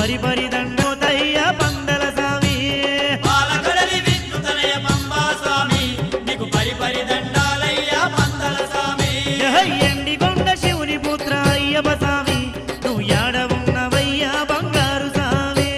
పరిపరి దండోతయ్య పందల స్వామి పాలకడలి విష్ణు తనయ పంబా స్వామి నీకు పరిపరి దండాలయ్యా పందల స్వామి ఎండికొండ శివుని పుత్ర అయ్యప్ప స్వామి నువ్వు యాడ ఉన్నవయ్యా బంగారు స్వామి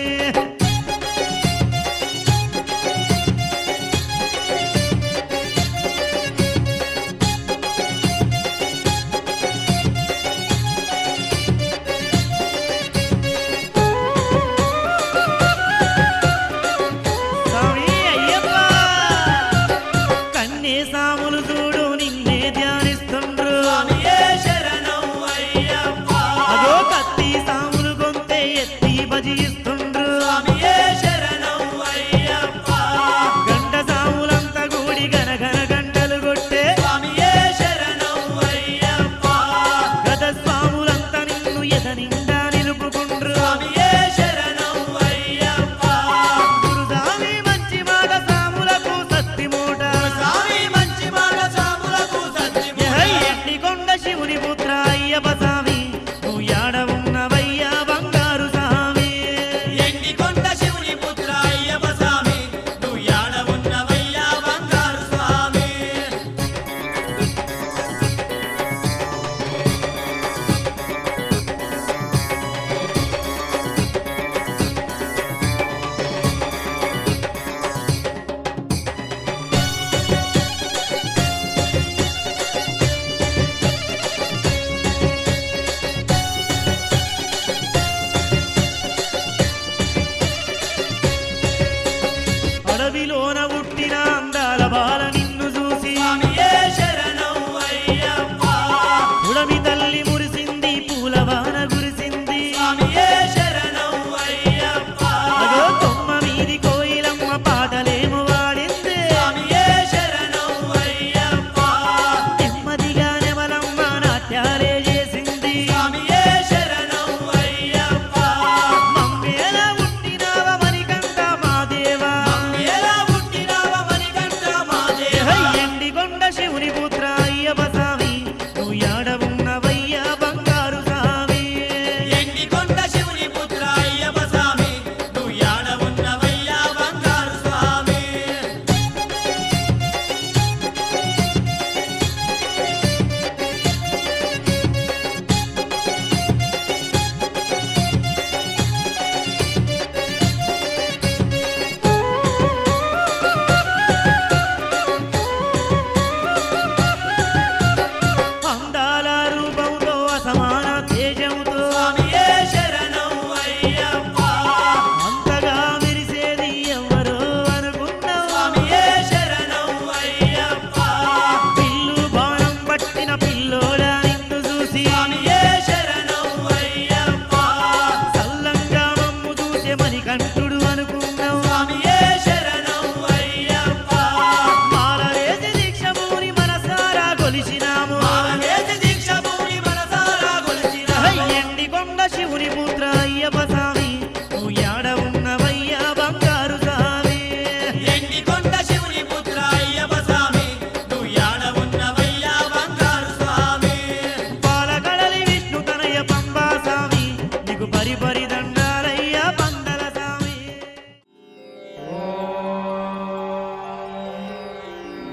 స్వామి అయ్యప్ప కన్నే సాములు చూడు నిన్నే ధ్యానిస్తుండ్రు స్వామియే శరణం అయ్యప్ప అదో కత్తి సాములు గొంతే ఎత్తి భజిస్తుండ్రు స్వామియే శరణం అయ్యప్ప గంట సాములంతా కూడి గనగన గంటలు కొట్టే స్వామియే శరణం అయ్యప్ప గత స్వాములంతా నిన్ను ఎదనిండా నిలుపుకుండ్రు స్వామియే శరణం అయ్యప్ప గురుస్వామి మంచి మాట సాములకు సత్తి మూట స్వామి మంచి మాట సాములకు సత్యము ఎండికొండ శివుని పుత్ర అయ్యప్ప స్వామి నువ్వు యాడ ఉన్నవయ్యా బంగారు స్వామి ఎండికొండ శివుని పుత్ర అయ్యప్ప స్వామి నువ్వు యాడ ఉన్నవయ్యా బంగారు స్వామి అడవిలోన పుట్టిన అందాల బాల నిన్ను చూసి స్వామియే శరణం అయ్యప్ప ఉడమి తల్లి మురిసింది పూలవాన కురిసింది స్వామియే శరణం అయ్యప్ప అదో కొమ్మ మీది కోయిలమ్మ పాటలేమో వాడింది స్వామియే శరణం అయ్యప్ప నెమ్మదిగా నెమలమ్మ నాట్యాలే చేసింది స్వామియే శరణం అయ్యప్ప మమ్మేల పుట్టినావ మణికంఠ మాదేవా ఎలా పుట్టినావ మణికంఠ మాదేవ ఎండికొండ శివుని పుత్ర అయ్యప్ప స్వామి నువ్వు యాడ ఉన్నవయ్యా బంగారు స్వామి ఎండికొండ శివుని పుత్ర అయ్యప్ప స్వామి నువ్వు యాడ ఉన్నవయ్యా బంగారు స్వామి అందాల రూపంతో అసమాన తేజంతో స్వామియే శరణం అయ్యప్ప అంతగా మెరిసేది ఎవరో అనుకున్నావు స్వామియే శరణం అయ్యప్ప పిల్లు బాణం పట్టిన పిల్లోడా నిన్ను చూసి స్వామియే శరణం అయ్యప్ప చల్లంగా మమ్ము చూసే మణికంఠుడు అనుకున్నావు స్వామియే శరణం అయ్యప్ప మాలవేసి దీక్షమూని మనసారా కొలిసినాము మాలవేసి దీక్ష భూమి మనసారా కొలిచిన ఎండికొండ శివుని పుత్ర అయ్యప్ప స్వామి నువ్వు యాడ ఉన్నవయ్యా బంగారు స్వామి ఎండికొండ శివుని పుత్ర అయ్యప్ప స్వామి నువ్వు యాడ ఉన్నవయ్యా బంగారు స్వామి పాలకడలి విష్ణు తనయ పంబా స్వామి నీకు పరిపరి దండాలయ్యా పందల స్వామి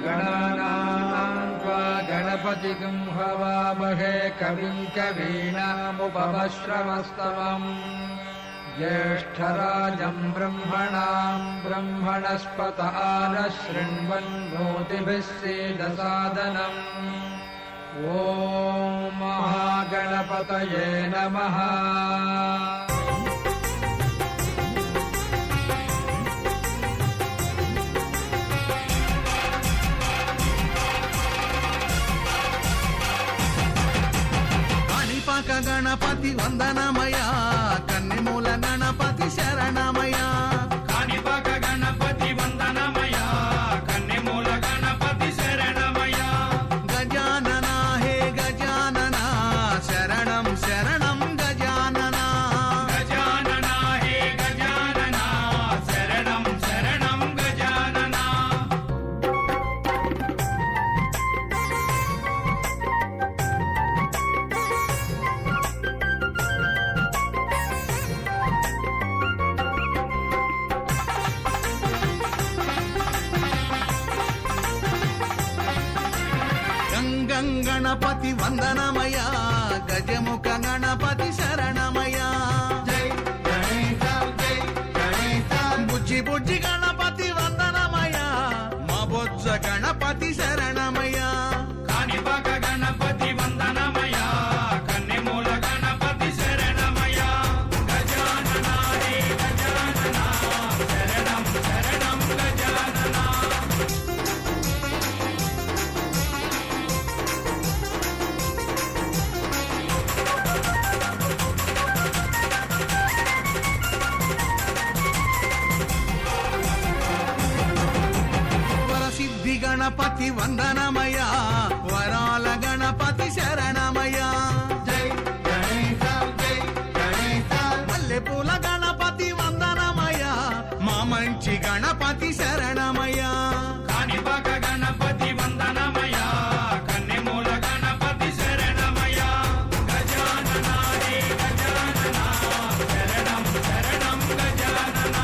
गणानां त्वा गणपतिं हवामहे कविं कवीनामुपमश्रवस्तमम् ज्येष्ठराजं ब्रह्मणां ब्रह्मणस्पत आनः शृण्वन्नोतिभिः सीदसादनम् ॐ महागणपतये नमः కాణిపాక గణపతి వందనమయ కన్నెమూల గణపతి శరణమయ కాణిపాక గణపతి వందనమయ కన్నెమూల గణపతి శరణమయ గజానన హే గజానన శరణం శరణం గజానన గజానన హే గజానన శరణం శరణం గజానన గణపతి వందనమయ్యా గజముఖ గణపతి శరణమయ్యా జై గణేశ జై గణేశ బుజ్జి బుజ్జి గణపతి వందనమయ్యా మా బొజ్జ గణపతి శరణమయ్యా కాణిపాక గణపతి వందనమయ కన్నెమూల గణపతి శరణమయ గజానన హే గజానన శరణం శరణం గజానన వరసిద్ధి గణపతి వందనమయ్యా వరాల గణపతి శరణమయ్యా జై గణేశ జై గణేశ మల్లెపూల గణపతి వందనమయ్యా మా మంచి గణపతి శరణమయ్యా కాణిపాక గణపతి వందనమయ కన్నెమూల గణపతి శరణమయ గజానన హే గజానన శరణం శరణం గజానన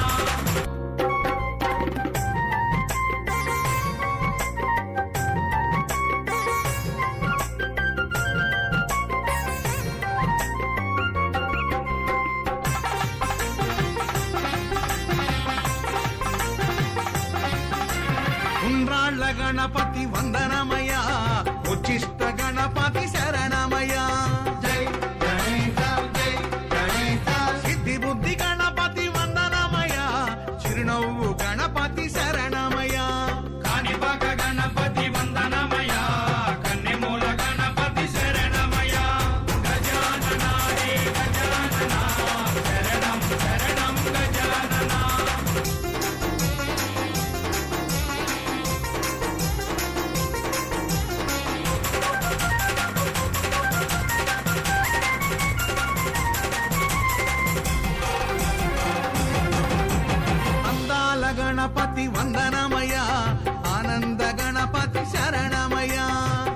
ఉండ్రాళ్ళ గణపతి వందనమయ్యా ఉచ్చిష్ట గణపతి శరణమయ్యా జై గణేశ జై గణేశ సిద్ధి బుద్ధి గణపతి వందనమయ్యా చిరునవ్వు గణపతి శరణమయ్యా కాణిపాక గణపతి వందనమయ కన్నెమూల గణపతి శరణమయ గజానన హే గజానన శరణం శరణం గజానన అందాల గణపతి వందనమయ్యా ఆనంద గణపతి శరణమయ్యా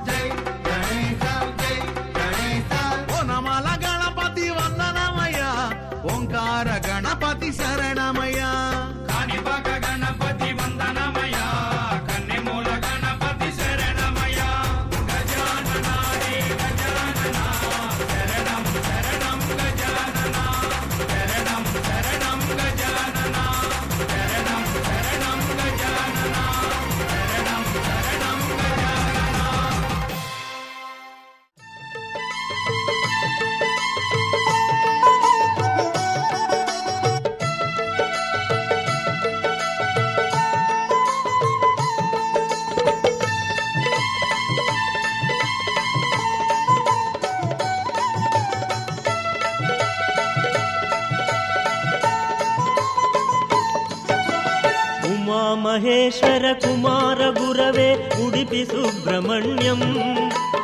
జై గణేశ జై గణేశ ఓనమాల గణపతి వందనమయ్యా ఓంకార గణపతి శరణమయ్యా కాణిపాక గణపతి వందనమయ కన్నెమూల గణపతి శరణమయ గజానన హే గజానన శరణం శరణం గజానన శరణం శరణం గజానన శరణం శరణం గజానన శరణం శరణం గజానన ఉమామహేశ్వర కుమార గురవే ఉడిపి సుబ్రహ్మణ్యం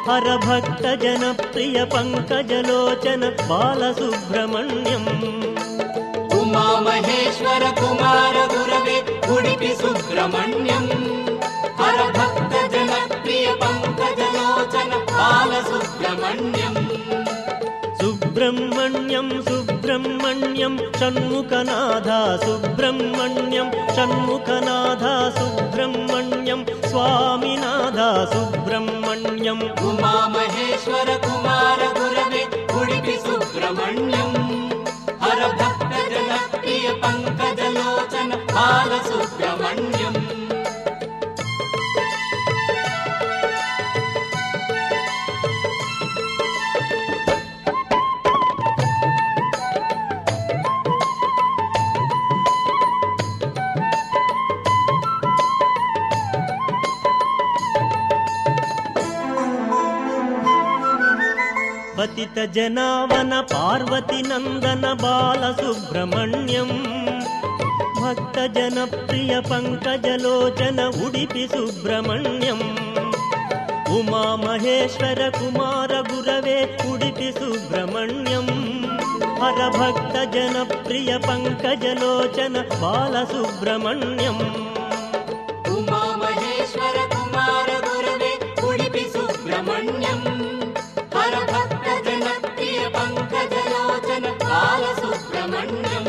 హరభక్త జనప్రియ పంకజలోచన బాలసుబ్రహ్మణ్యం ఉమామహేశ్వర కుమార గురవే ఉడిపి సుబ్రహ్మణ్యం హరభక్త జనప్రియ పంకజలోచన బాల సుబ్రహ్మణ్యం సుబ్రహ్మణ్యం సుబ్రహ్మణ్యం షణ్ముఖనాథ సుబ్రహ్మణ్యం షణ్ముఖనాథ సుబ్రహ్మణ్యం స్వామినాథ సుబ్రహ్మణ్యం ఉమామహేశ్వర కుమార గురవే ఉడిపి సుబ్రహ్మణ్యం హరభక్త జనప్రియ పంకజలోచన బాల సుబ్రహ్మణ్యం పతిత జనావన పార్వతి నందన బాల సుబ్రహ్మణ్యం భక్త జనప్రియ పంకజలోచన ఉడిపి సుబ్రహ్మణ్యం ఉమామహేశ్వర కుమార గురవే ఉడిపి సుబ్రహ్మణ్యం హరభక్త జనప్రియ పంకజలోచన బాల సుబ్రహ్మణ్యం ఉమామహేశ్వర కుమార గురవే ఉడిపి సుబ్రహ్మణ్యం హరభక్త జనప్రియ పంకజలోచన బాల సుబ్రహ్మణ్యం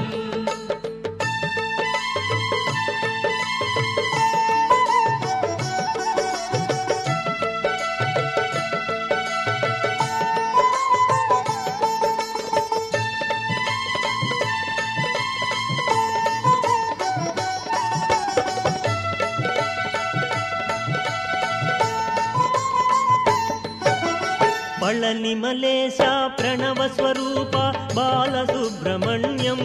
పళనిమలేశ ప్రణవ స్వరూప బాలసుబ్రహ్మణ్యం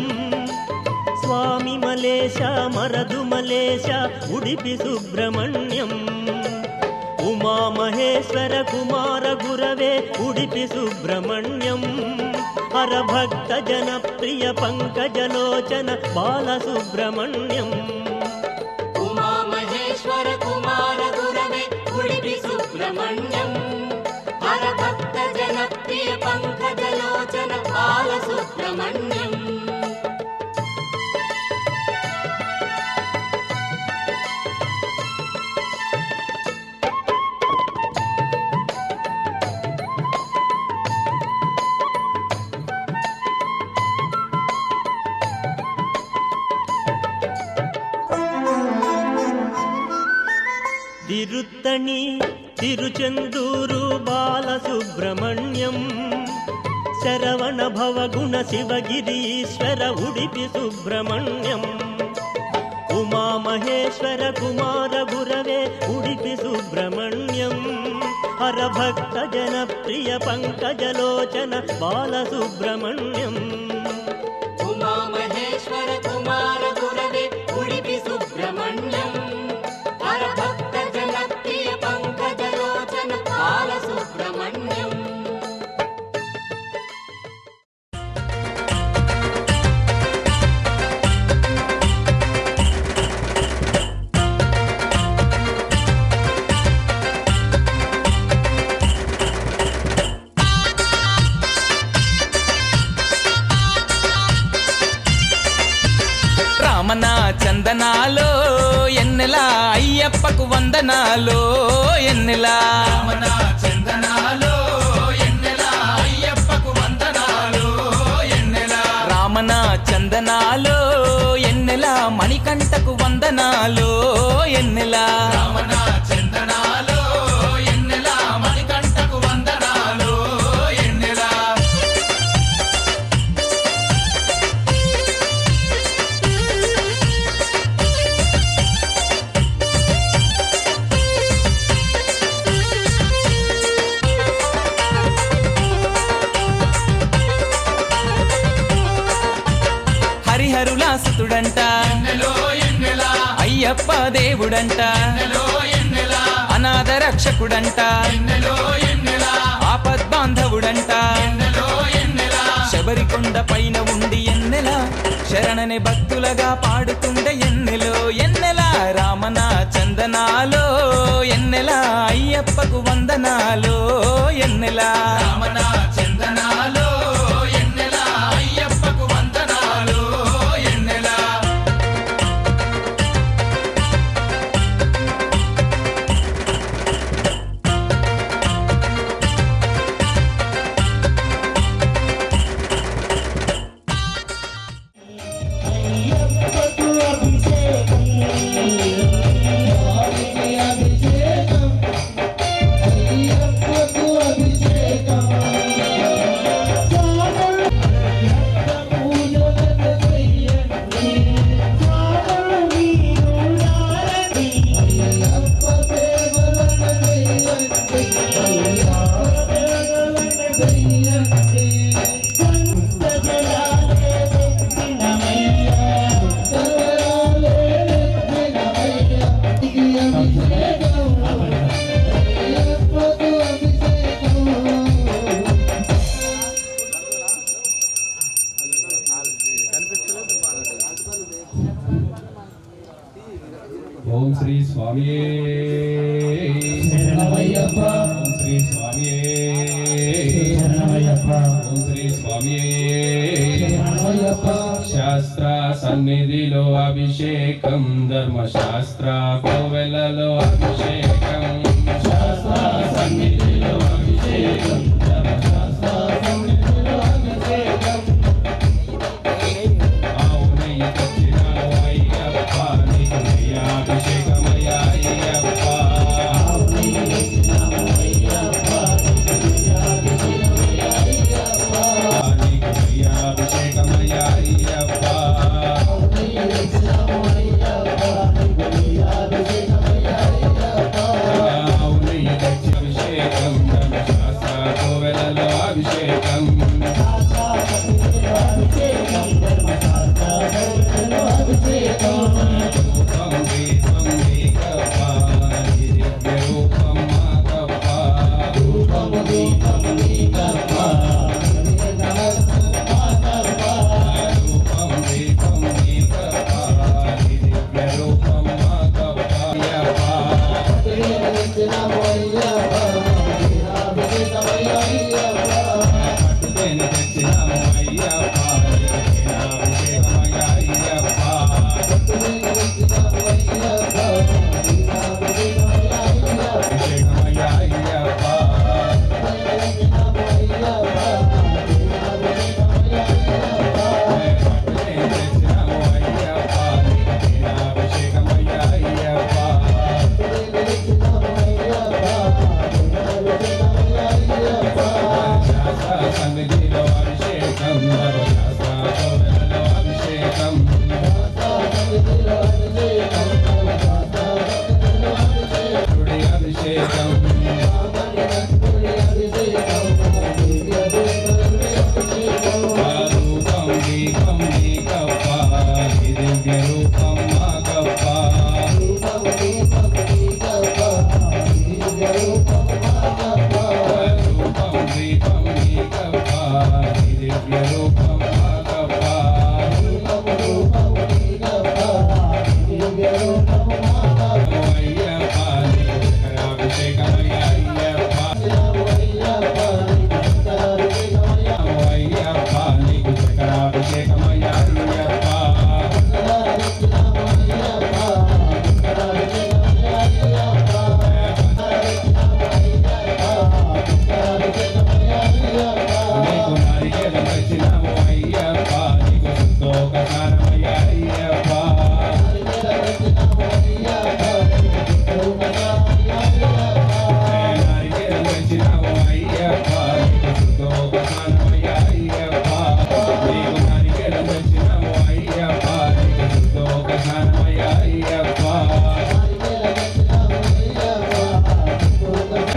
స్వామి మలేశ మరదు మలేశ ఉడిపి సుబ్రహ్మణ్యం ఉమామహేశ్వర కుమార గురవే ఉడిపి సుబ్రహ్మణ్యం హరభక్త జనప్రియ పంకజలోచన బాలసుబ్రహ్మణ్యం ఉమామహేశ్వర కుమార గురవే ఉడిపి సుబ్రహ్మణ్యం హరభక్త జనప్రియ పంకజలోచన బాలసుబ్రహ్మణ్యం తిరుత్తణి తిరుచెందూరు బాలసుబ్రహ్మణ్యం శరవణ భవగుణ శివగిరీశ్వర ఉడిపి సుబ్రహ్మణ్యం ఉమామహేశ్వర కుమార గురవే ఉడిపి సుబ్రహ్మణ్యం హరభక్త జనప్రియ పంకజలోచన బాలసుబ్రహ్మణ్యం ఉమామహేశ్వర కుమార గురవే ఉడిపి సుబ్రహ్మణ్యం హరభక్త జనప్రియ పంకజలోచన బాలసుబ్రహ్మణ్యం రామన చందనాలో ఎన్నెలా అయ్యప్పకు వందనాలో ఎన్నెలా రామన చందనాలో ఎన్నెలా అయ్యప్పకు వందనాలో ఎన్నెలా రామన చందనాలో ఎన్నెలా మణికంఠకు వందనాలో ఎన్నెలా రామన చందనాలో ఎన్నెలా మణికంఠకు వందనాలో ఎన్నెలా హరిహరులా సుతుడంట అయ్యప్ప దేవుడంట అనాథ రక్షకుడంట ఆపద్బాంధవుడంట శబరికొండ పైన ఉండి ఎన్నెలా శరణని భక్తులగా పాడుతుండే ఎన్నెలో ఎన్నెలా రామన చందనాలో ఎన్నెలా అయ్యప్పకు వందనాలో ఎన్నెలా రామన చందనాలో ఎన్నెలా అయ్యప్పకు వందనాలో ఎన్నెలా ఓం శ్రీ స్వామియే శరణమయ్యప్ప ఓం శ్రీ స్వామియే శరణమయ్యప్ప ఓం శ్రీ స్వామియే శరణమయ్యప్ప శాస్త్ర సన్నిధిలో అభిషేకం ధర్మశాస్త్ర కోవెలలో అభిషేకం శాస్త్ర సన్నిధిలో అభిషేకం ధర్మశాస్త్ర సన్నిధిలో అభిషేకం అవునయ్య తెచ్చినావు అయ్యప్ప నీకు అభిషేకమయ్యా అయ్యప్ప అభిషేకమయ్యా అయ్యప్ప అయ్యప్ప అభిషేకం రూపం దీపం నీకప్ప దివ్య రూపం మాకప్ప రూపం దీపం నీకప్ప రూపం దీపం నీకప్ప దివ్య రూపం మాకప్ప పట్టుదేని తెచ్చినాము అయ్యప్ప అభిషేకమయ్య అయ్యప్ప అభిషేకమయ్య అయ్యప్ప పట్టుదేని తెచ్చినాము అయ్యప్ప అభిషేకమయ్య అయ్యప్ప శాస్త్ర సన్నిధిలో అభిషేకం శాస్త్ర కోవెలలో అభిషేకం గుడి అభిషేకం రూపం దీపం నీకప్ప దివ్య రూపం మాకప్ప రూపం దీపం నీకప్ప దివ్య రూపం మాకప్ప అయ్యప్ప అభిషేకమయ్య అయ్యప్ప అయ్యప్ప నీకు చక్రాభిషేకమయ్య అయ్యప్ప నీకు నారికేళం తెచ్చినాము అయ్యప్ప నీకు సంతోషకారమయ్య అయ్యప్ప నారికేళం తెచ్చినాము అయ్యప్ప నీకు సంతోషకారమయ్య అయ్యప్ప నీకు నారికేళం తెచ్చినాము అయ్యప్ప నీకు సంతోషకారమయ్య అయ్యప్ప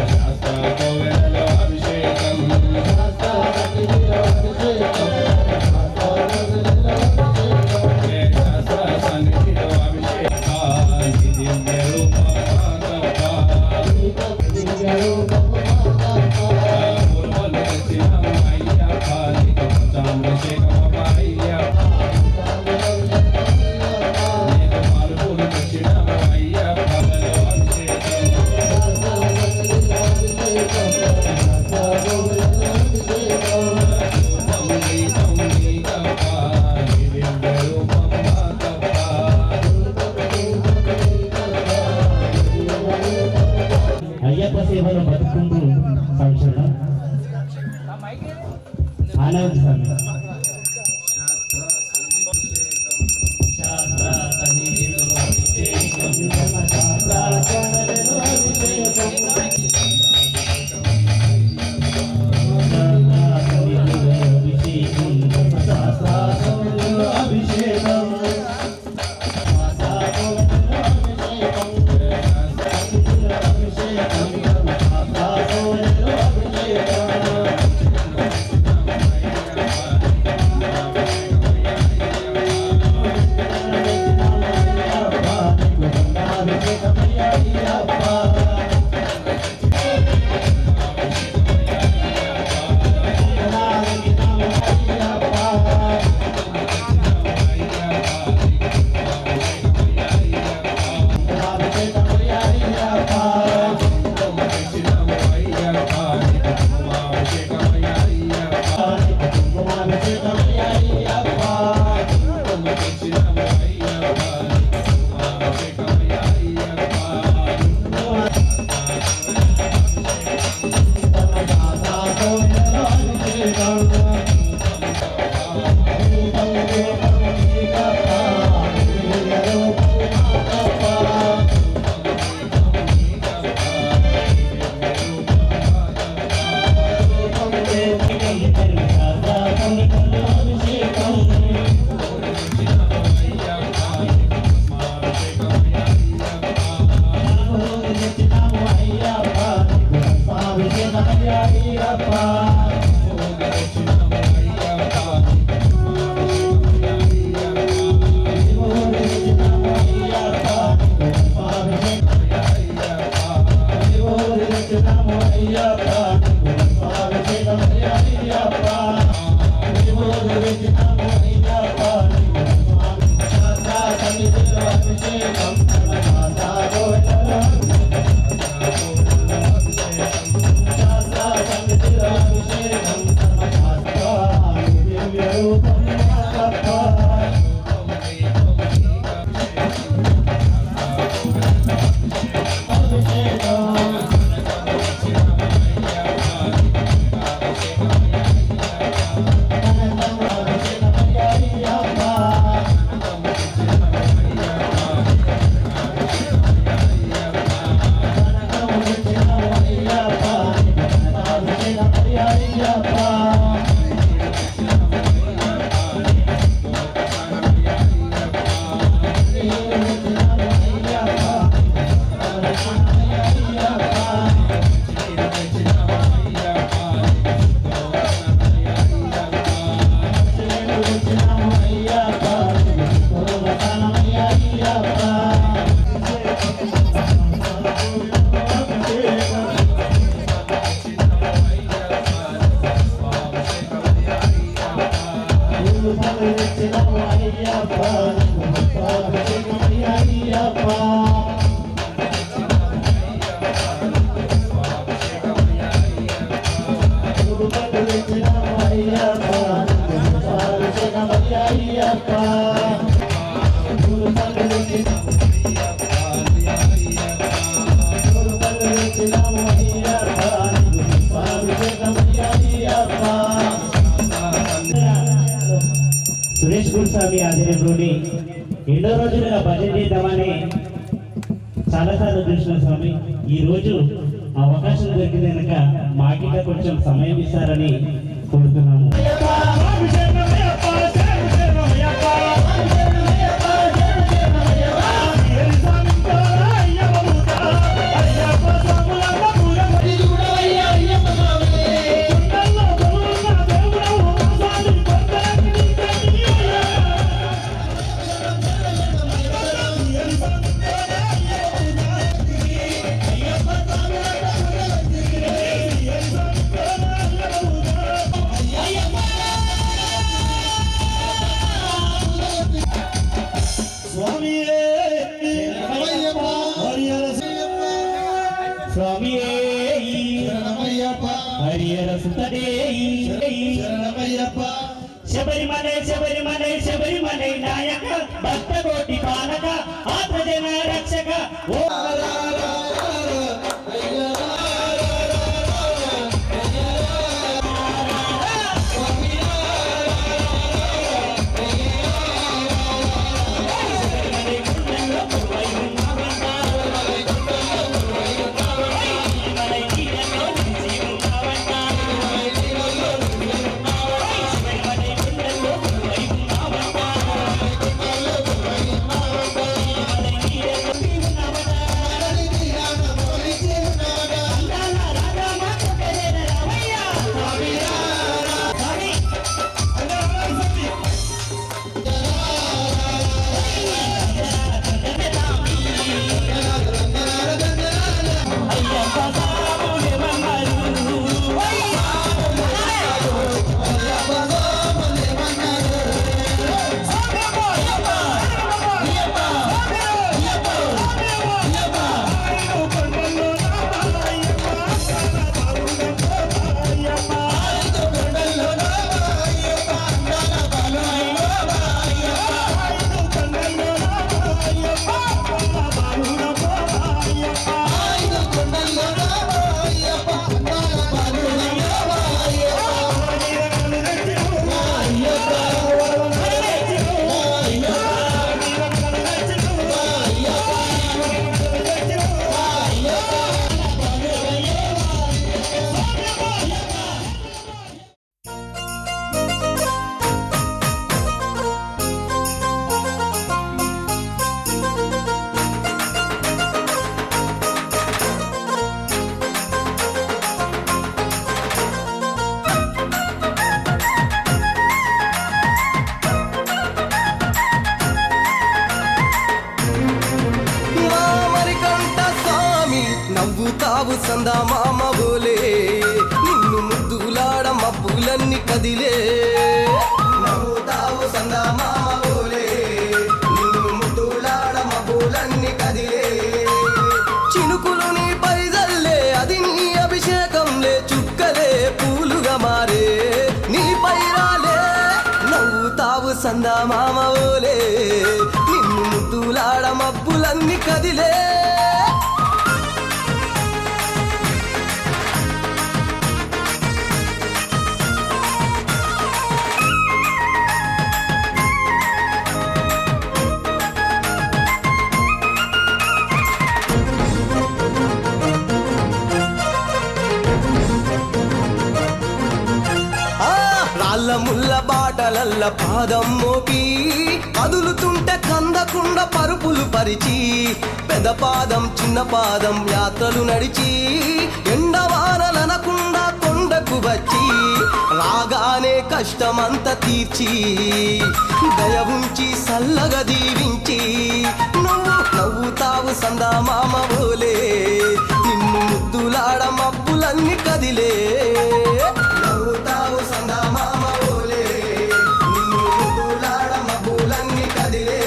శాస్త్ర కోవెలలో అభిషేకం శాస్త్ర సన్నిధిలో అభిషేక దివ్య రూపం పూర్వలు తెచ్చినాము అయ్యప్ప నీకు పంచాభిషేకమప్ప అయ్యప్ప నీకు పాలుపూలు తెచ్చినాము అయ్యప్ప అభిషేకం రూపం దీపం నీకప్ప దివ్య రూపం మాకప్ప అయ్యప్ప సేవలో బతుకుంటూ సంక్షణ ఆనంద్ స్వామి శాస్త్ర సన్నిధిలో అభిషేకం శాస్త్ర కోవెలలో అభిషేకం శాస్త్ర సన్నిధిలో అభిషేకం అయ్యప్ప సురేష్ గురుస్వామి ఆధ్వర్యంలోని ఎన్నో రోజులుగా భజన చేద్దామని చాలాసార్లు చూసిన స్వామి ఈ రోజు అవకాశం దొరికింది కనుక మాకిగా కొంచెం సమయం ఇస్తారని కోరుతున్నాము. శబరిమలై శబరిమలై శబరిమలై నాయక భక్త కోటి పాలక ఆత్మజన రక్షక ఓ నవ్వుతావు సందా మామ బోలే నిన్ను ముద్దులాడ మబ్బులన్నీ కదిలే నవ్వుతావు సందా మామ బోలే నిన్ను ముద్దులాడ మబ్బులన్నీ కదిలే చినుకులు నీ పైదల్లే అది నీ అభిషేకంలే చుక్కలే పూలుగా మారే నీ పైరాలే నవ్వుతావు సందా మామ బోలే నిన్ను ముద్దులాడ మబ్బులన్నీ కదిలే రాళ్ళ ముల్ల బాటలల్ల పాదం మోపి కదులుతుంటే కందకుండా పరుపులు పరిచి పెద్ద పాదం చిన్న పాదం యాత్రలు నడిచి ఎండవానలనకుండా కొండకు వచ్చి రాగానే కష్టమంతా తీర్చి దయ ఉంచి సల్లగా దీవించి నువ్వు నవ్వుతావు సందా మామ ఓలే నిన్ను ముద్దులాడ మబ్బులన్నీ కదిలే నవ్వుతావు సందా మామ ఓలే నిన్ను ముద్దులాడ మబ్బులన్నీ కదిలే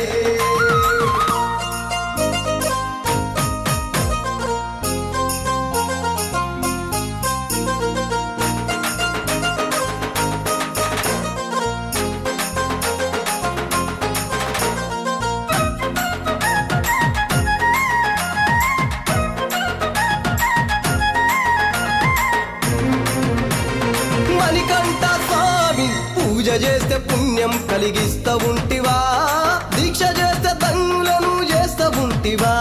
మణికంఠ స్వామి పూజ చేస్తే పుణ్యం కలిగిస్తా ఉంటివా దీక్ష చేస్తే ధన్యులను చేస్తా ఉంటివా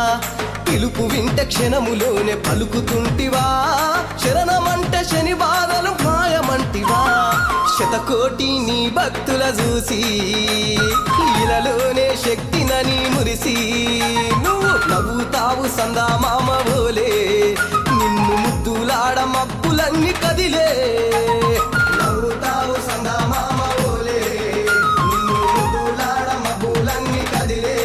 పిలుపు వింటే క్షణములోనే పలుకుతుంటివా శరణమంటే శని బాధలు మాయమంటివా శతకోటి నీ భక్తుల చూసి ఇలలోనే శక్తినని మురిసి నువ్వు నవ్వుతావు సందా మామ ఓలే నిన్ను ముద్దులాడ మబ్బులన్నీ కదిలే నవ్వుతావు సందా మామ ఓలే నిన్ను ముద్దులాడ మబ్బులన్నీ కదిలే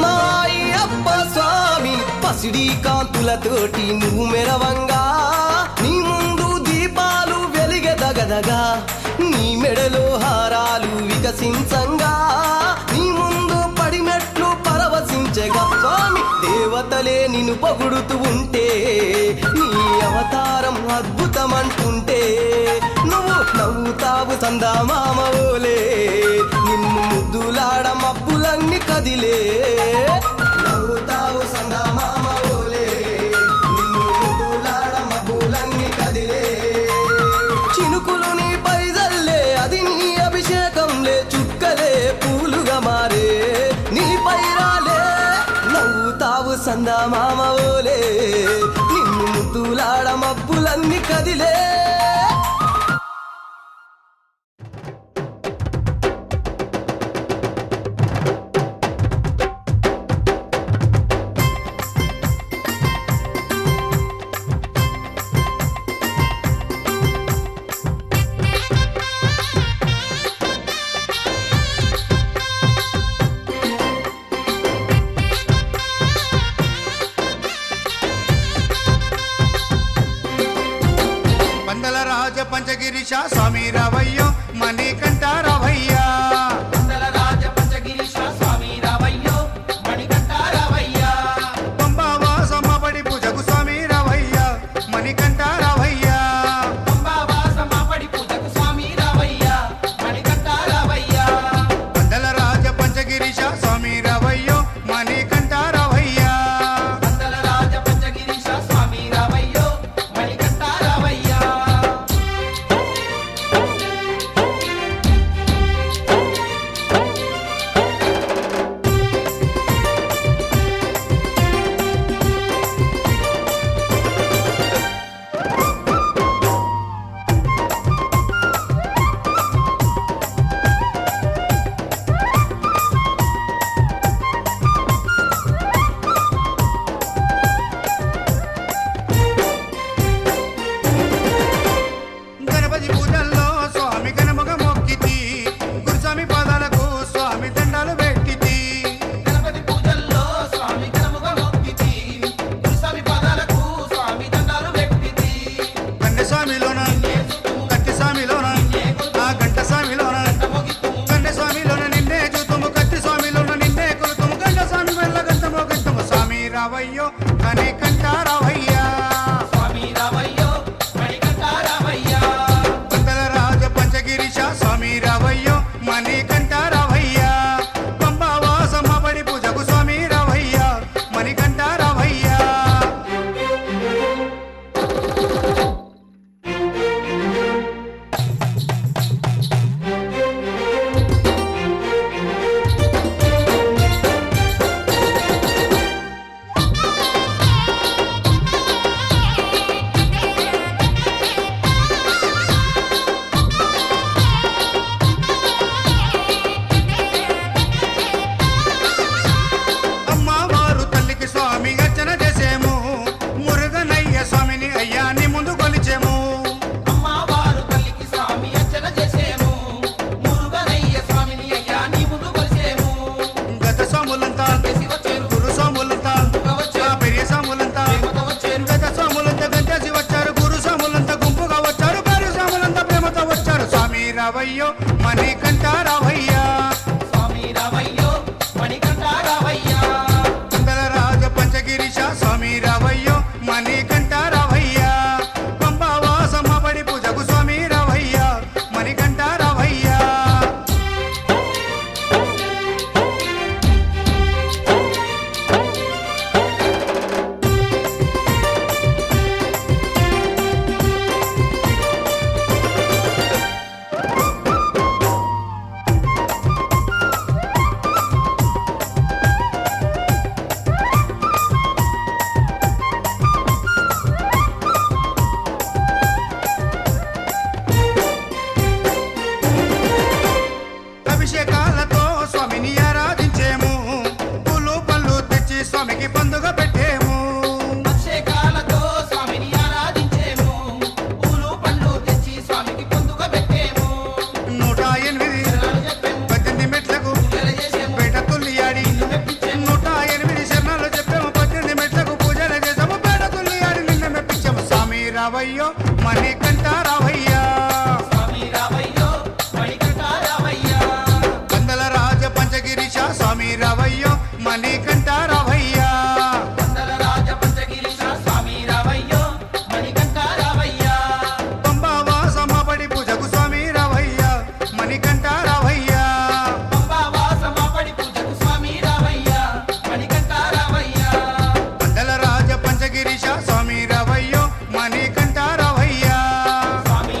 మాయప్ప స్వామి పసిడి కాంతులతోటి నువ్వు మెరవంగా నీ ముందు దీపాలు వెలిగెదగదగా నీ మెడలో హారాలు వికసించంగా నీ ముందు పడిమెట్లు పరవశించగా స్వామి దేవతలే నిన్ను పొగుడుతూ ఉంటే నీ అవతారం అద్భుతమంటుంటే నువ్వు నవ్వుతావు సందా మామ ఓలే నిన్ను ముద్దులాడ మబ్బులన్నీ కదిలే నవ్వుతావు సందా మామ ఓలే నిన్ను ముద్దులాడ మబ్బులన్నీ కదిలే చినుకులు నీ పైదల్లే అది నీ అభిషేకంలే చుక్కలే పూలుగా మారే నీ పైరాలే నవ్వుతావు సందా మామ ఓలే నిన్ను ముద్దులాడ మబ్బులన్నీ కదిలే పందల రాజ పంచగిరీశ స్వామి రావయ్యో మణికంఠ రావయ్యా పంబావాసమ్మ పడి పూజకు స్వామి రావయ్యా మణికంఠ రావయ్యా పందల రాజ పంచగిరీశ స్వామి రావయ్యో మణికంఠ రావయ్యా రావయ్యో మణికంఠ రావయ్యా స్వామి రావయ్యో మణికంఠ రావయ్యా కుందల రాజ పంచగిరీశ స్వామి రావయ్యో మణికంఠ రావయ్యా పంబావాసమ్మ బడి పూజకు స్వామి రావయ్యా మణికంఠ రావయ్యా అభిషేకాలతో స్వామిని ఆరాధించేము పూలు పళ్ళు తెచ్చి స్వామికి పండుగ పెట్టేము అభిషేకాలతో స్వామిని ఆరాధించేము పూలు పండ్లు తెచ్చి స్వామికి పండుగ పెట్టేము 108 18 మెట్లకు పేట తుల్లియాడి 108 శరణాలు చెప్పాము 18 మెట్లకు పూజలు చేసాము పేట తుల్లియాడి నిన్న మెప్పించాము స్వామి రావయ్యో మణికంఠ రావయ్యా స్వామి రావయ్యో మణికంఠ రావయ్యా కందల రాజ పంచగిరీశ స్వామి రావయ్యో మణికంఠ రావయ్యా కొండల రాజ పంచగిరీశ స్వామి రావయ్యో మణికంఠ రావయ్యా పంబావాసమ్మ బడి పూజకు స్వామి రావయ్యా మణికంఠ రావయ్యా పంబావాసమ్మ బడి పూజకు స్వామి రావయ్యా మణికంఠ రావయ్యా కందల రాజ పంచగిరీశ స్వామి రావయ్యో మణికంఠ రావయ్యా స్వామి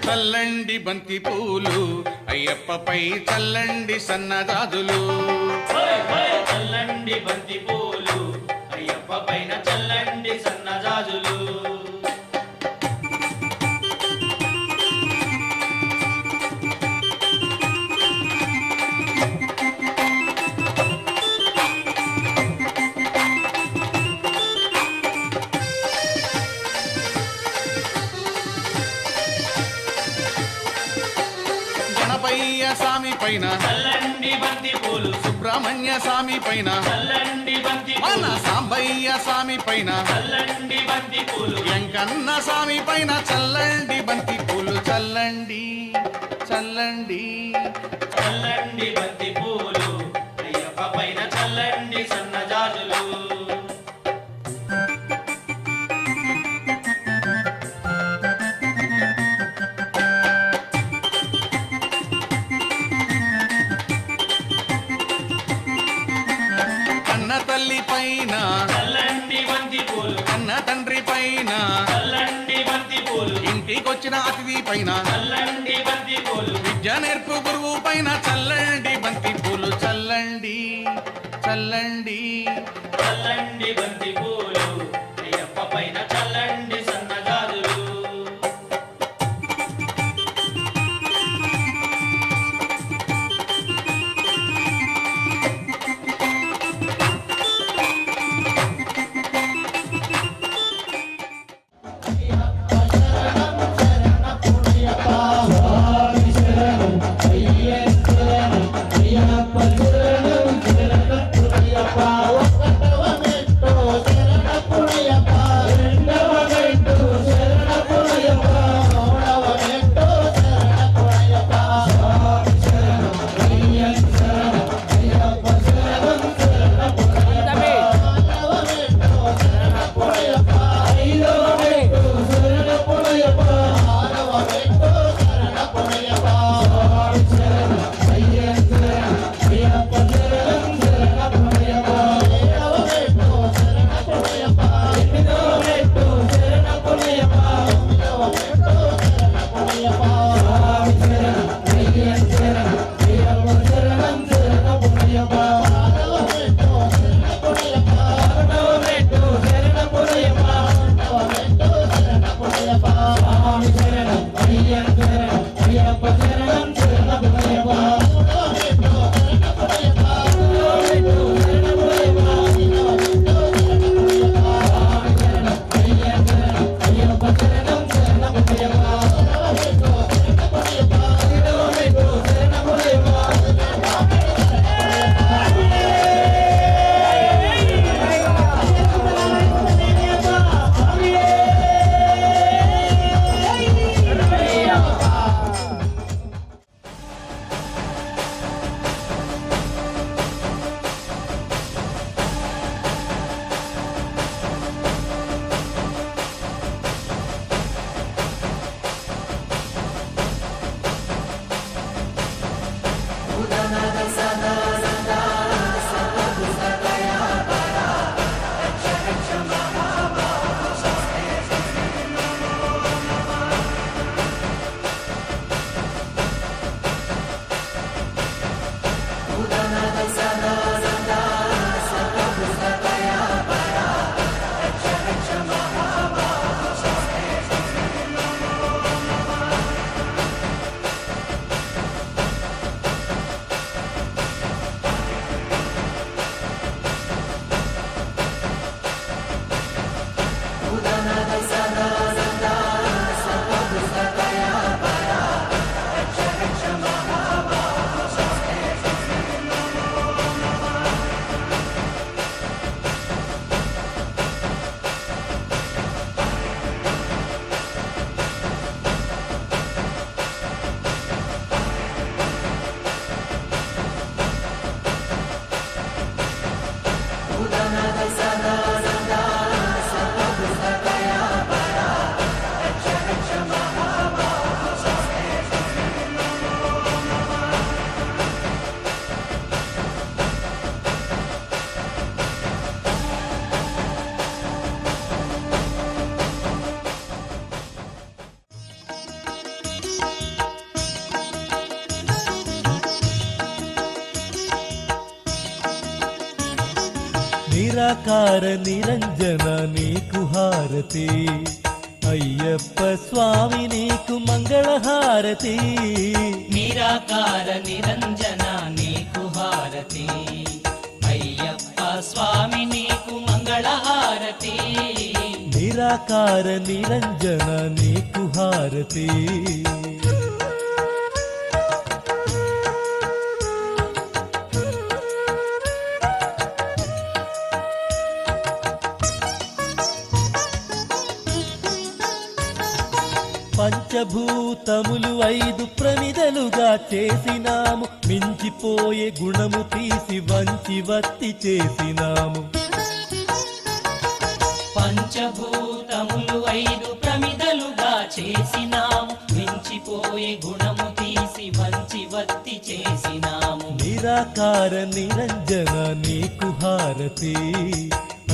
చల్లండి బంతి పూలు అయ్యప్పపై చల్లండి సన్నజాజులు చల్లండి బంతి పూలు అయ్యప్ప పైన చల్లండి సన్నజాజులు గణపయ్య స్వామి పైన చల్లండి బంతి పూలు సుబ్రహ్మణ్య స్వామి పైన చల్లండి బంతి మన పూలు సాంబయ్య స్వామి పైన చల్లండి బంతి పూలు వెంకన్న స్వామి పైన చల్లండి బంతి పూలు చల్లండి చల్లండి చల్లండి బంతి పూలు అయ్యప్ప పైన చల్లండి సన్నజాజులు కన్న తల్లి పైన చల్లండి బంతి పూలు కన్న తండ్రి పైన చల్లండి బంతి పూలు ఇంటికొచ్చిన అతిథి పైన చల్లండి బంతి పూలు విద్య నేర్పు గురువు పైన చల్లండి బంతి పూలు చల్లండి చల్లండి చల్లండి బంతి పూలు అయ్యప్ప పైన చల్లండి సన్నజాజులు అయ్యప్ప నిరాకార నిరంజన నీకు హారతి అయ్యప్ప స్వామి నీకు మంగళహారతి నిరాకార నిరంజన నీకు హారతి అయ్యప్ప స్వామి నీకు మంగళహారతి నిరాకార నిరంజన నీకు హారతి పంచభూతములు 5 ప్రమిదలుగా చేసినాము మించిపోయే గుణము తీసి వంచి వత్తి చేసినాము పంచభూతములు 5 ప్రమిదలుగా చేసినాము మించిపోయే గుణము తీసి వంచి వత్తి చేసినాము నిరాకార నిరంజన నీకు హారతి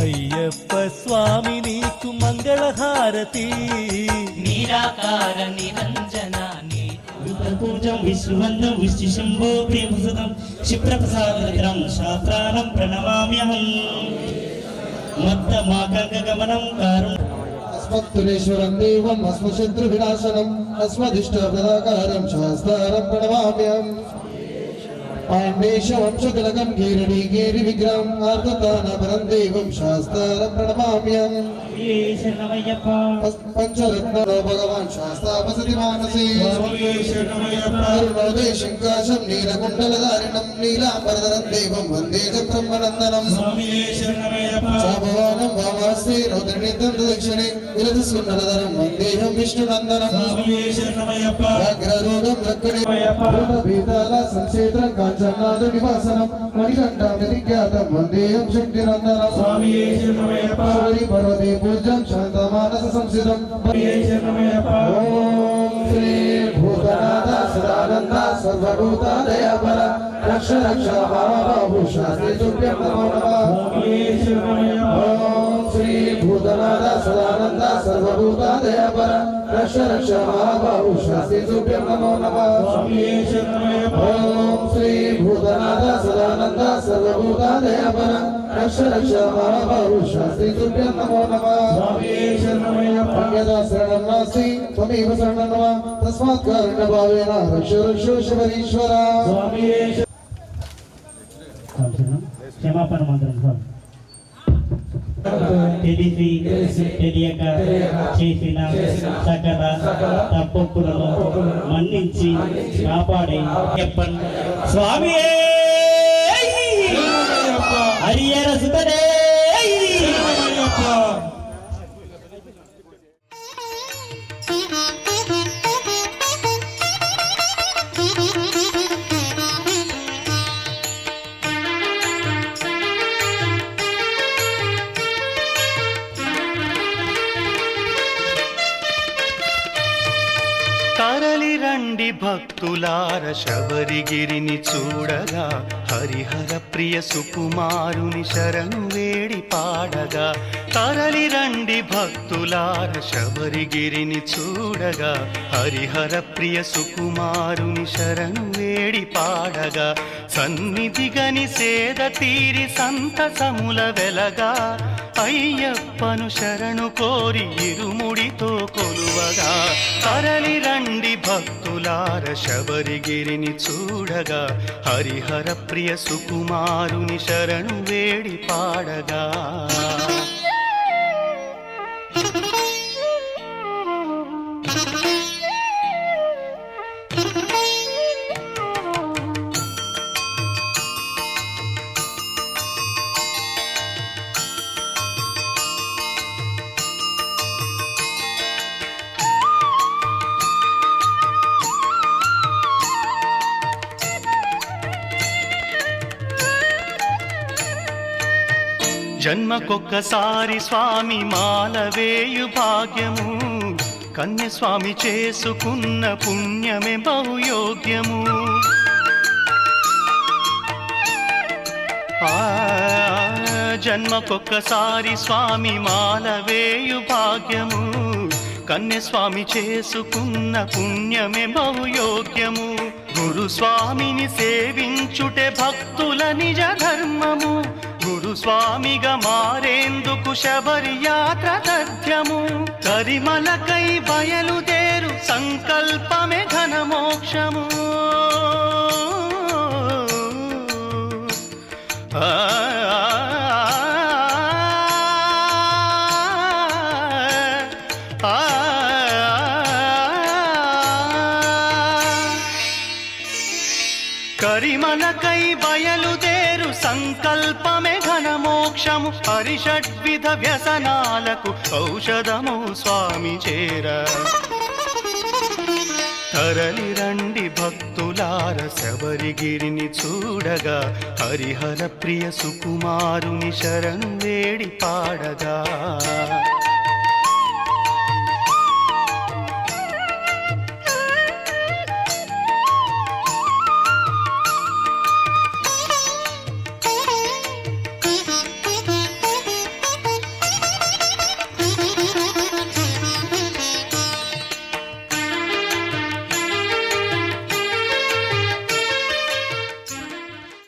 అయ్యప్ప స్వామి నీకు మంగళహారతి నిరాకార నిరంజన విప్రపూజం విష్ణువందం విష్ణుశంభో ప్రియముసుతం క్షిప్రప్రసాదం శాస్త్రానం ప్రణమామ్యహం మత్తమాకంగమనం కారుణ్యం अस्मत्तुलेश्वरं देवम् अस्मशत्रुविनाशनम् अस्मदिष्टप्रदाकारं शास्तारं प्रणमाम्यहम् पाण्डेशवंशतिलकं गीरिविग्रहम् आर्ततानपरं देवं शास्तारं प्रणमाम्यहम् पञ्चरत्नो भगवान् शास्तापसति मानसे अरुणोदयशङ्काशं नीलकुण्डलधारिणं नीलाम्बरधरं देवं वन्दे च ब्रह्मनन्दनम् भवानं वामास्ते रौद्रनेत्रं दक्षिणे विरजस्कुण्डलधरं वन्देहं विष्णुनन्दनम् व्याघ्ररूढं दक्षिणे भूतभीताला संक्षेत्रं काञ्चनादनिवासनं मणिकण्ठामतिज्ञातं वन्देहं शक्तिनन्दनम् पर्वते पूज्यं शान्तमानस संस्थितं ॐ श्री भूतनाथ सदानन्द सर्वभूतादयापर रक्ष रक्ष महाबाहु शास्त्रे तुभ्यं नमो नमः ॐ श्री भूतनाथ सदानन्द सर्वभूतादयापर रक्ष रक्ष महाबाहु शास्त्रे तुभ्यं नमो नमः ॐ श्री भूतनाथ सदानन्द सर्वभूतादयापर रक्ष रक्ष महाबाहु शास्त्रे तुभ्यं नमो नमः अन्यथा शरणं नास्ति त्वमेव शरणं मम तस्मात् कारणभावेन रक्ष रक्ष शबरीश्वर క్షమాపణ మంత్రం సార్ తెలిసి తెలియక చేసిన సకల తప్పులను మన్నించి కాపాడే చెప్పండి స్వామి హరియర సుతడే తరలి రండి భక్తులార శబరిగిరిని చూడగా హరిహర ప్రియ సుకుమారుని శరణు వేడి పాడగా తరలి రండి భక్తులార శబరిగిరిని చూడగా హరిహర ప్రియ సుకుమారుని శరణు వేడి పాడగా సన్నిధిగని సేద తీరి సంతసముల వెలగా అయ్యప్పను శరణు కోరి ఇరుముడితో కొలువగా తరలి రండి భక్తులార శబరిగిరిని చూడగా హరిహర ప్రియ సుకుమారుని శరణు వేడి పాడగా జన్మకొక్కసారి స్వామి మాలవేయు భాగ్యము కన్యస్వామి చేసుకున్న పుణ్యమే బహుయోగ్యము జన్మకొక్కసారి స్వామి మాలవేయు భాగ్యము కన్యస్వామి చేసుకున్న పుణ్యమే బహుయోగ్యము గురు స్వామిని సేవించుటే భక్తుల నిజ ధర్మము గురు గురుస్వామిగా మారేందుకు శబరి యాత్ర తథ్యము కరిమలకై బయలుదేరు సంకల్పమే ఘన మోక్షము కరిమలకై బయలుదేరు సంకల్పమే ఘన మోక్షము హరిషడ్విధ వ్యసనాలకు ఔషధము స్వామి చేర తరలి రండి భక్తులార శబరిగిరిని చూడగా హరిహర ప్రియ సుకుమారుని శరణు వేడి పాడగా